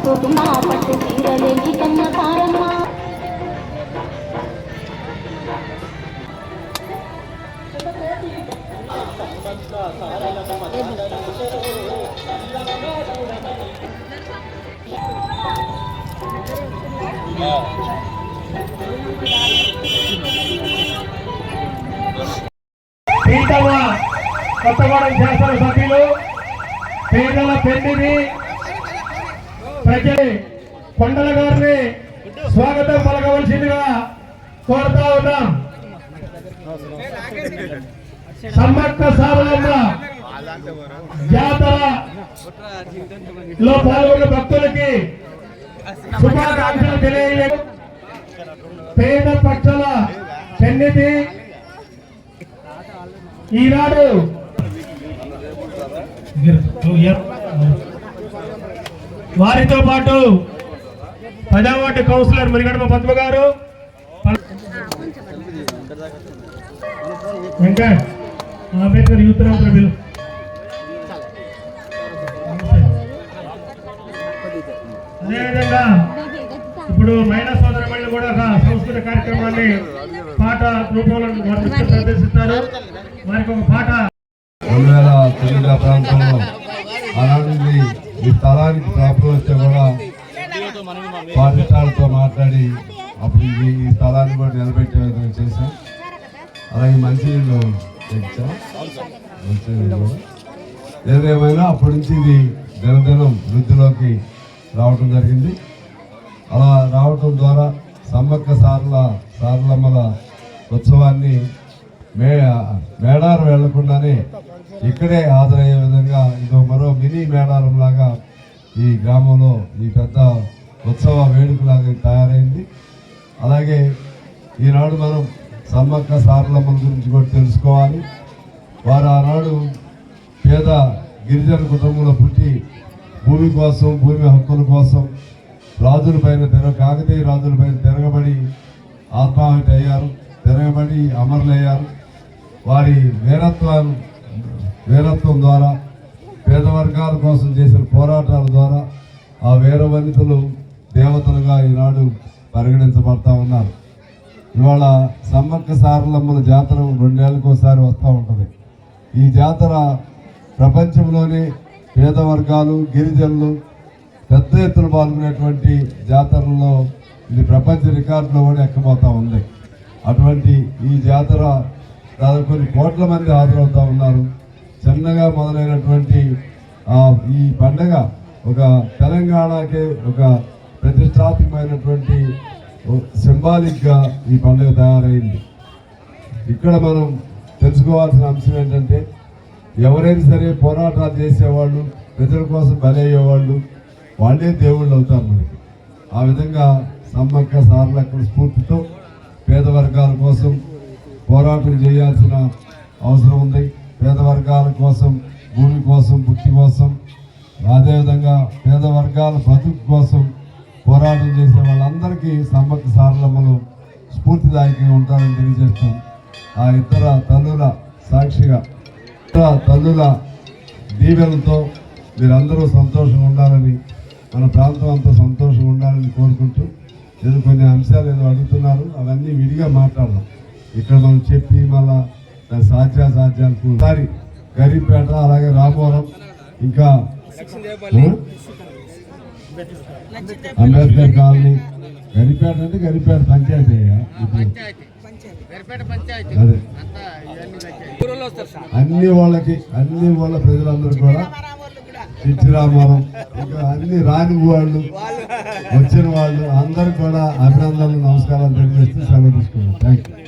కట్టుకున్న పట్టు తీరలేని కన్న కారమ్మ కొత్తగూడెం శాసనసభ్యులు పేదల పెళ్లిని ప్రజలు కొండల గారిని స్వాగతం పలకవలసిందిగా కోరుతా ఉన్నాం. సమ్మక్క సారలమ్మ జాతరలో పాల్గొన్న భక్తులకి శుభాకాంక్షలు తెలియజేయడం పేద పక్షుల పెన్నిధి ఈనాడు వారితో పాటు 10వ వార్డు కౌన్సిలర్ మరిగడమ పద్మ గారు, వెంకట్ అంబేద్కర్ యూత్ సభ్యులు, అదేవిధంగా ఇప్పుడు మహిళా సోదరమణులు కూడా ఒక సంస్కృత కార్యక్రమాన్ని పాట రూపంలో ప్రదర్శిస్తారు. వారికి ఒక పాట 2009 ప్రాంతంలో ఆనాడు ఈ స్థలానికి ప్రాబ్లం వస్తే కూడా పాఠశాలతో మాట్లాడి అప్పుడు ఈ స్థలాన్ని కూడా నిలబెట్టే విధంగా చేశాం. అలాగే మంచినీళ్ళు తెచ్చాం. ఏదేమైనా అప్పటి నుంచి ఇది దినదినం వృద్ధిలోకి రావటం జరిగింది. అలా రావటం ద్వారా సమ్మక్క సారలమ్మల ఉత్సవాన్ని మేడారం వెళ్లకుండానే ఇక్కడే హాజరయ్యే విధంగా ఇదో మరో మినీ మేడారం లాగా ఈ గ్రామంలో ఈ పెద్ద ఉత్సవ వేడుకలాగా తయారైంది. అలాగే ఈనాడు మనం సమ్మక్క సారలమ్మల గురించి కూడా తెలుసుకోవాలి. వారు ఆనాడు పేద గిరిజన కుటుంబంలో పుట్టి భూమి కోసం, భూమి హక్కుల కోసం కాకతీయ రాజులపైన తిరగబడి ఆత్మాహుతి అయ్యారు, తిరగబడి అమరులయ్యారు. వారి వీరత్వం ద్వారా పేద వర్గాల కోసం చేసిన పోరాటాల ద్వారా ఆ వీర వనితలు దేవతలుగా ఈనాడు పరిగణించబడతా ఉన్నారు. ఇవాళ సమ్మక్క సారలమ్మల జాతర 2 ఏళ్ళకోసారి వస్తూ ఉంటుంది. ఈ జాతర ప్రపంచంలోనే పేద వర్గాలు, గిరిజనులు పెద్ద ఎత్తున పాల్గొనేటువంటి జాతరల్లో ఇది ప్రపంచ రికార్డులో కూడా ఎక్కబోతా ఉంది. అటువంటి ఈ జాతర దాదాపు కొన్ని కోట్ల మంది హాజరవుతూ ఉన్నారు. చిన్నగా మొదలైనటువంటి ఈ పండగ ఒక తెలంగాణకే ఒక ప్రతిష్టాత్మకమైనటువంటి సింబాలిక్గా ఈ పండుగ తయారైంది. ఇక్కడ మనం తెలుసుకోవాల్సిన అంశం ఏంటంటే ఎవరైనా సరే పోరాటాలు చేసేవాళ్ళు, ప్రజల కోసం బలయ్యేవాళ్ళు వాళ్ళే దేవుళ్ళు అవుతారు మనకి. ఆ విధంగా సమ్మక్క సారలక్కల స్ఫూర్తితో పేద వర్గాల కోసం పోరాటం చేయాల్సిన అవసరం ఉంది. పేద వర్గాల కోసం, భూమి కోసం, భక్తి కోసం, అదేవిధంగా పేద వర్గాల బ్రతుకు కోసం పోరాటం చేసే వాళ్ళందరికీ సమ్మక్క సారలమ్మలు స్ఫూర్తిదాయకంగా ఉంటారని తెలియజేస్తాం. ఆ ఇతర తల్లుల సాక్షిగా, తల్లుల దీవెనలతో మీరందరూ సంతోషంగా ఉండాలని, మన ప్రాంతం అంతా సంతోషంగా ఉండాలని కోరుకుంటూ ఏదో కొన్ని అంశాలు ఏదో అడుగుతున్నారు, అవన్నీ విడిగా మాట్లాడదాం. ఇక్కడ మనం చెప్పి మళ్ళా సాధ్యాసాధ్యాలు ఒకసారి గరీపేట, అలాగే రామవరం, ఇంకా అంబేద్కర్ కాలనీ, గరీపేట అంటే గరీపేట పంచాయతీ. అదే అన్ని వాళ్ళ ప్రజలందరూ కూడా చిట్టిరామవరం, ఇంకా అన్ని రాని వాళ్ళు, వచ్చిన వాళ్ళు అందరూ కూడా అభినందనలు, నమస్కారాలు తెలియజేస్తూ సెలవు తీసుకున్నాం. Thank you.